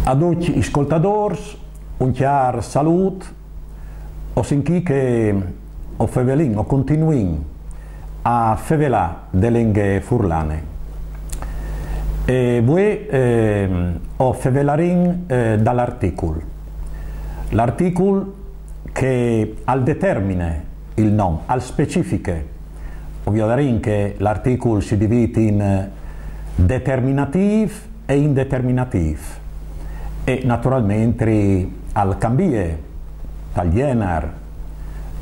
A tutti gli ascoltatori un chiaro saluto, o sinchi che o fevelin o continuin a fevelà delle lingue furlane. E voi o fevelarin dall'articolo. L'articolo che al determine il nome, al specifiche. Ovviamente che l'articolo si divide in determinativ e indeterminativ. E naturalmente al cambie, al genar,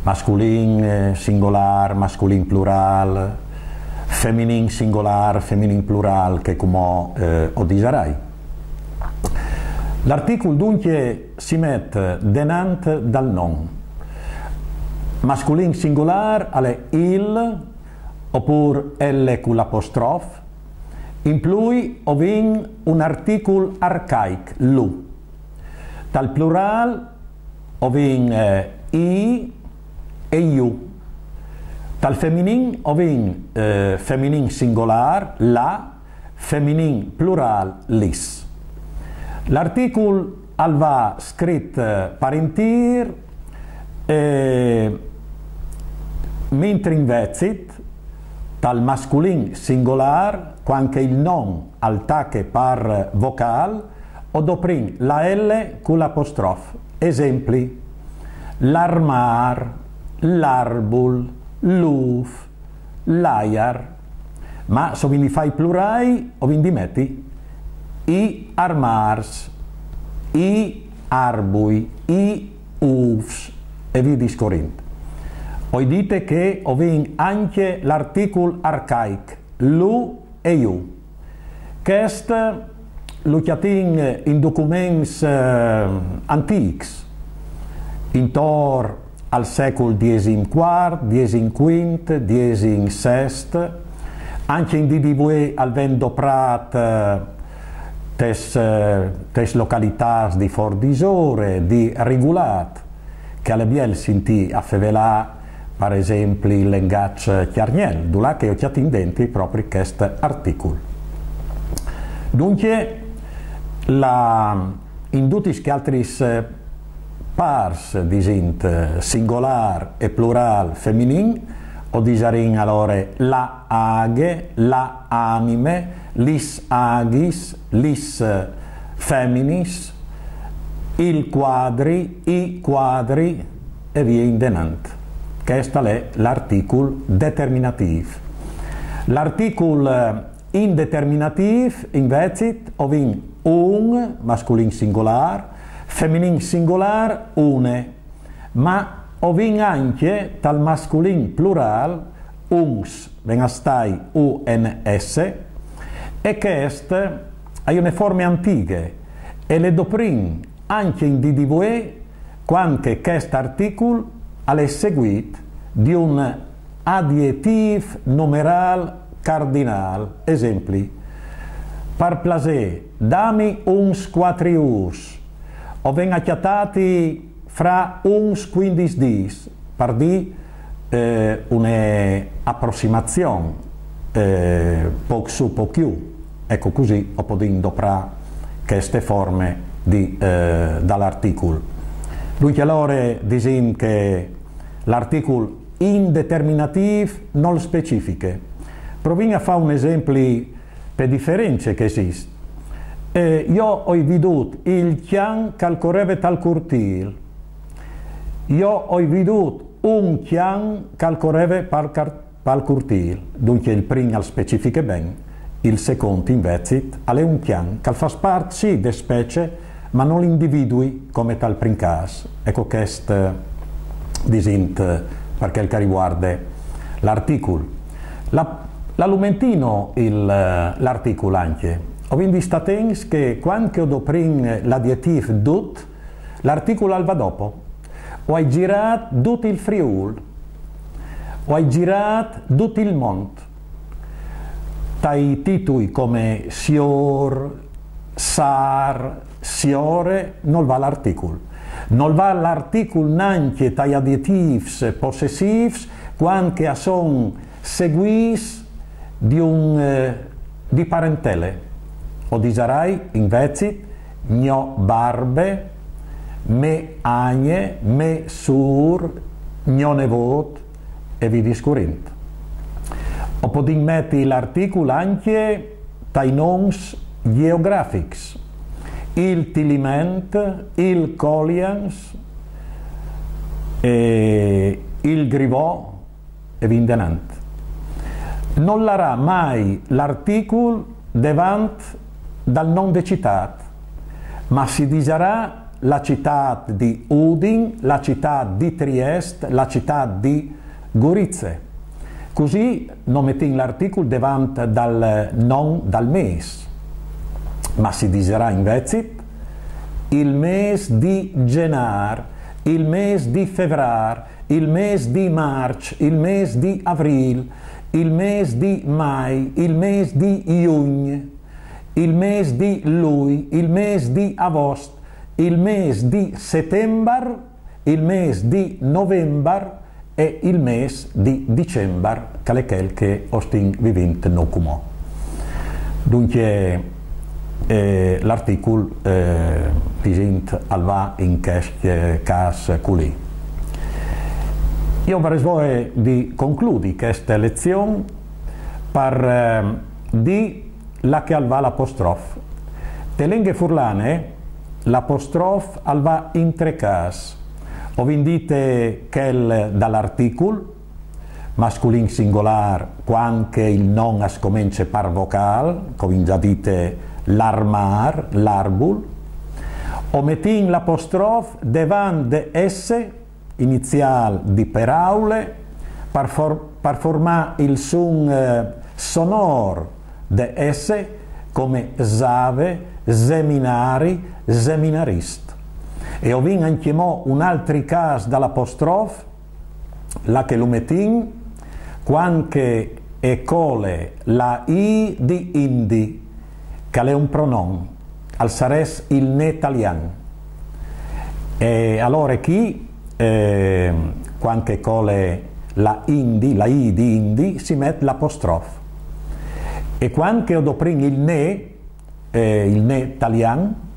masculin singolar, masculin plural, feminin singolar, feminin plural, che come o disarai. L'articolo dunque si mette denant dal non. Masculin singolar alle il, oppure L con l'apostrof. In plui ovin un articolo arcaic, lu. Tal plural ovin i e iu. Tal feminin ovin feminin singolar, la, feminin plural, lis. L'articolo al va scritto parentir, mentre invezit tal masculin singolar, quanche il non al tache par vocal, o doprin la L con l'apostrof. Esempli: l'armar, l'arbul, l'uf, l'aiar. Ma se vi fai plurai o vi metti i armars, i arbui, i ufs e vi discorrente. Poi dite che ovin anche l'articolo arcaic, lu e iu. Quest lo chiatin in documents antics, intor al secolo XIV, XV, XVI, anche in DDV al vendo prat tes località di fordisore, di rigulat, che alle biel sinti a fevelà, per esempio, il linguaggio chiarniel, dove che ho chiatin dentro proprio questo articolo. Dunque, in tutti gli altri pars disint singolar e plural feminin, o disarin allora la aghe, la anime, lis agis, lis feminis, il quadri, i quadri e via indenant. Questo è l'articolo determinativ. L'articolo indeterminativ invece ovin un, masculin singolar, feminin singolar, une, ma ovin anche tal masculin plural, uns, venastai uns, e queste hai una forme antiche, e le doprin anche in DDV, quanche questo articolo alle seguit di un adjectiv numeral cardinal. Esempli: par plaser, dami uns quatrius, o ven acchiattati fra uns 15 dis, per di un'approssimazione, poc su poc più. Ecco così o podin doprà queste forme dall'articolo. Dunque allora disin che l'articolo indeterminativ non specifiche. Proviamo a fare un esempio per differenze che esiste. Io ho veduto il chian che correva tal cortil. Io ho veduto un chian che correva pal cortil. Dunque il primo al specifiche ben, il secondo invece è un chian che fa parte sì de specie, ma non l'individui come tal princas. Ecco questo disint per quel che riguarda l'articolo. La lumentino l'articolo anche. Ho visto attens che quando ho doprin l'adjectiv dut, l'articolo al va dopo. O hai girato tutto il Friul, o hai girato tutto il Mont. Tai titoli come sior, sar, siore, non va l'articolo. Non va l'articolo neanche tra gli adjectivs possessivi, quando sono seguis di parentele. O disarai invece gno barbe, me agne, me sur, gno nevot e vi discurrint. O podem metti l'articolo anche tai noms geografics, il tiliment, il colians, il grivò e vindenant. Non l'arà mai l'articolo davanti dal non de citat, ma si diserà la città di Udin, la città di Trieste, la città di Gorizia. Così non metti l'articolo davanti dal mese, ma si diserà invece il mese di gennaio, il mese di febbraio, il mese di marzo, il mese di aprile, il mese di mai, il mese di giugno, il mese di luglio, il mese di agosto, il mese di settembre, il mese di novembre e il mese di dicembre, che è quel che ostin vivente no comò. Dunque l'articolo presenta alva in questo caso così. Io vorrei di concludere questa lezione per dire la che alva l'apostrofo. Te lingue furlane l'apostrofo alva in tre casi. O vindite quel dall'articolo, masculin singolar, quando il non scomincia par vocal, come già dite l'armar, l'arbul, o mettin l'apostrofo davanti de esse, inizial di paraule, per formare il suon sonoro de esse, come save, seminari, seminarist. E ho vinto anche un altro caso dall'apostrofo, la che lo mettin, quando è cole la i di indi, che è un pronom, al sares il ne italiano. E allora chi, quando è cole la i di indi, si mette l'apostrofo. E quando ho doprin il ne italiano,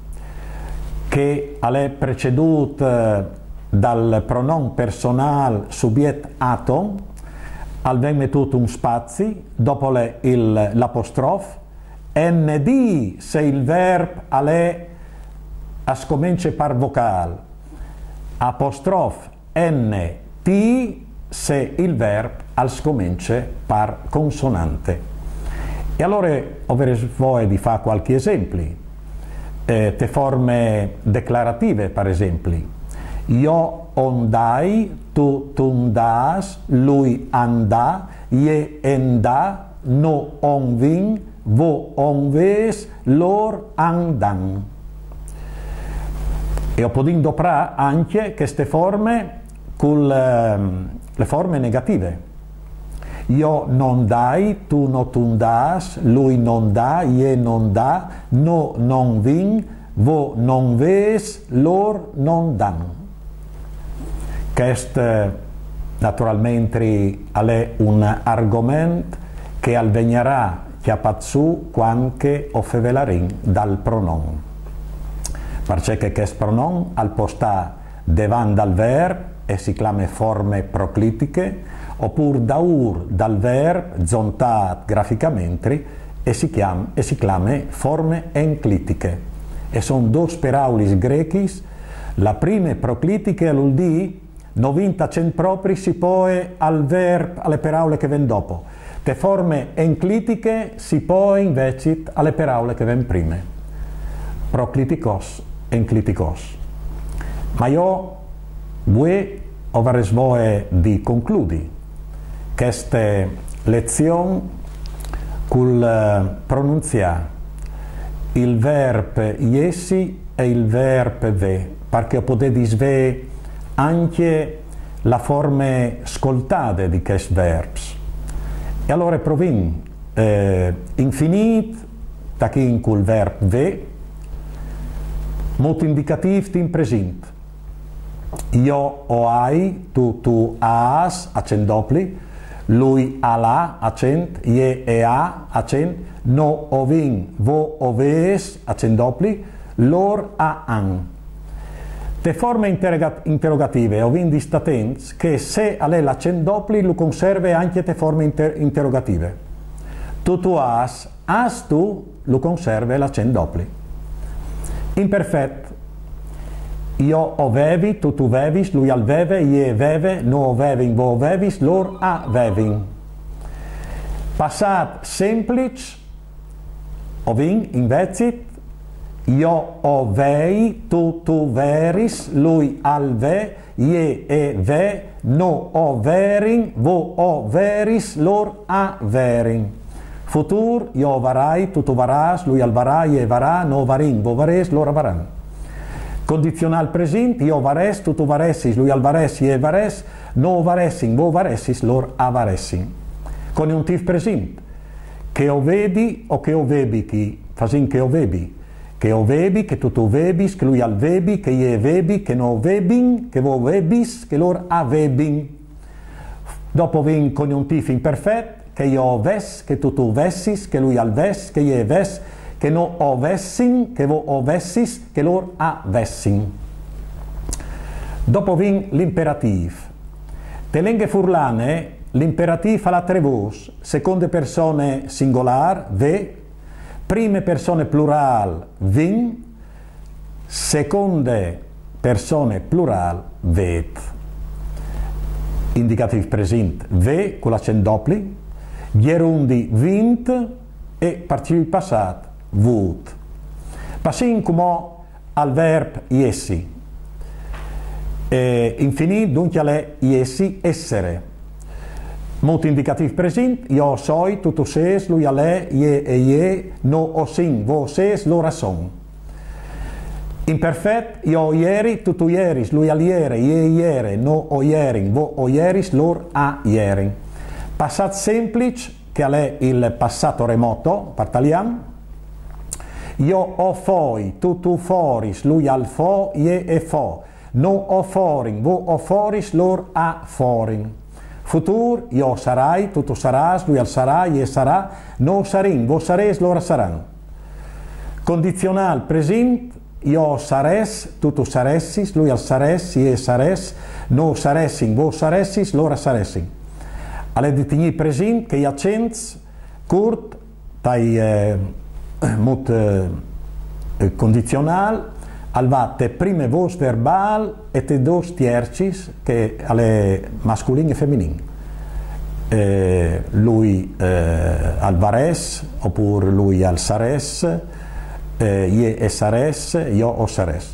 che è preceduto dal pronom personale subjet atom, al ben mettuto un spazio, dopo l'apostrofo, nd se il verbo è a scomincia par vocal, apostrofo nt se il verbo al scomincia par consonante. E allora ho voglia di fare qualche esempio. Te forme declarative, per esempio. Io ondai, tu tundas, lui andà, je endà, no onvin, vo onves, lor andan. E ho potuto doprare anche queste forme con le forme negative. Io non dai, tu non tundas, lui non dà, je non dà, no non vin, vo non ves, lor non dan. Questo naturalmente è un argomento che alvegnerà chiapazzu quando o fevelarin dal pronom. Perché questo pronom al postà davanti al verbo e si chiama forme proclitiche, oppure daur dal verbo zontat graficamente e si chiama forme enclitiche. E sono due parole greche. La prima proclitica vuol dire 90% propri si pone al verbo, alle parole che vengono dopo. Le forme enclitiche si pone invece alle parole che vengono prima. Procliticos, encliticos. Ma io vorrei di concludere questa lezione col pronunciare il verbo iesi e il verbo ve, perché potete sve anche la forma ascoltata di questi verbi. E allora provin infinito, tachin col verbo ve, molto indicativo in presente. Io ho hai, tu has, accent dopli, lui ha la, accent, je e ha, accent, no ovin, vo oves, accent dopli, lor a an. Le forme interrogative ho vin distatents che se a lei l'accent dopli lo conserve anche le forme interrogative. Tu has tu lo conserve l'accent dopli. Imperfetto. Io avevi, tu vevis, lui alveve, ie veve, no vevin, vo vevis, lor a vevin. Passat semplice, ovin invezit, io ovei, tu veris, lui alve, ie e ve, no overin, vo overis, lor a verin. Futur, io varai, tu varas, lui alvarà, ie varà, no varin, vo vares, lor avaran. Condizional present, io vares, tu varessis, lui alvares, ie vares, no varessin, vo varessis, lor avaressin. Congiuntiv present, che o vedi o che o vebi, chi fasin che o vebi, che tu vebis, che lui alvebi, che ie vebi, che no vebin, che vo vebis, che lor avebin. Dopo vin congiuntiv imperfetto, che io ves, che tu vessis, che lui alves, che ie ves, che no ovessin, che vo ovessis, che lor avessin. Dopo vin l'imperativ. Te lenghe furlane, l'imperativ alla tre vos, seconde persone singolar, ve, prime persone plural, vin, seconde persone plural, vet. Indicativ present, ve, con l'accent dopli, gerundi, vint, e participi passat, vut. Passin come al verb iessi. Infinit dunque alle iessi essere. Molto indicativ present, io soi, tu ses, lui alle, ie e ie, no o sin, vo ses, lora son. Imperfetto, io ieri, tu ieris, lui aliere, ie iere, no o ierin, vo o ieris, lor a ierin. Passat semplice, che è il passato remoto, partaliam. Io o foi, tu foris, lui al fo, ie e fo. No o forin, vo o foris, lor a forin. Futur, io sarai, tu saras, lui al sarà, ie sarà. No sarin, vo sares, lor saran. Condizional present, io sares, tu saressis, lui al sares, ie sares. No saressin, vo saressis, lor saressin. Alle detigni present che gli accents curt, tai mut condizional, al va te prime vos verbal e te dos tiercis che alle masculin e feminin. Lui al vares, oppure lui al sares, ie e sares, io o sares.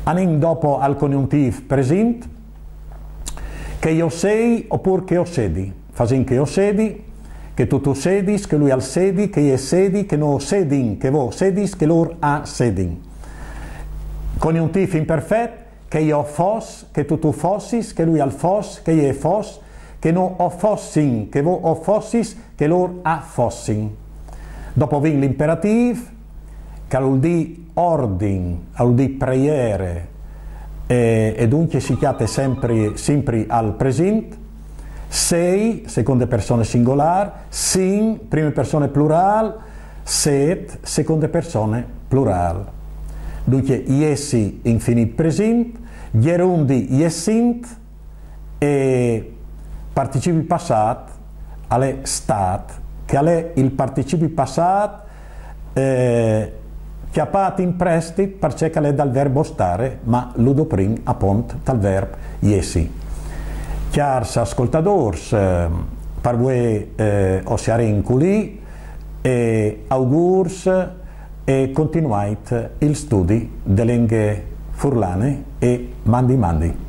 Anin dopo al congiuntiv present, che io sei oppure che io sedi. Fasin che io sedi, che tu sedis, che lui al sedi, che ie sedi, che no sedin, che vo sedis, che lor a sedin. Congiuntiv imperfetto, che io fos, che tu fossis, che lui al fos, che ie fos, che no o fossin, che vo o fossis, che lor a fossin. Dopo vin l'imperativ, che vuol dire ordin, vuol dire preiere, e dunque si chiate sempre al present. Sei, seconde persone singolar, sin, prime persone plural, set, seconde persone plural. Dunque, iessi, infinit present, gerundi, iessint, e participi passat, alle stat, che alle il participi passat, chiappat in prestit, perché è dal verbo stare, ma ludoprin, apont, dal verbo iessi. Chiars ascoltadors, per voi osiarinculi, e augurs e continuait il studi delle lingue furlane e mandi.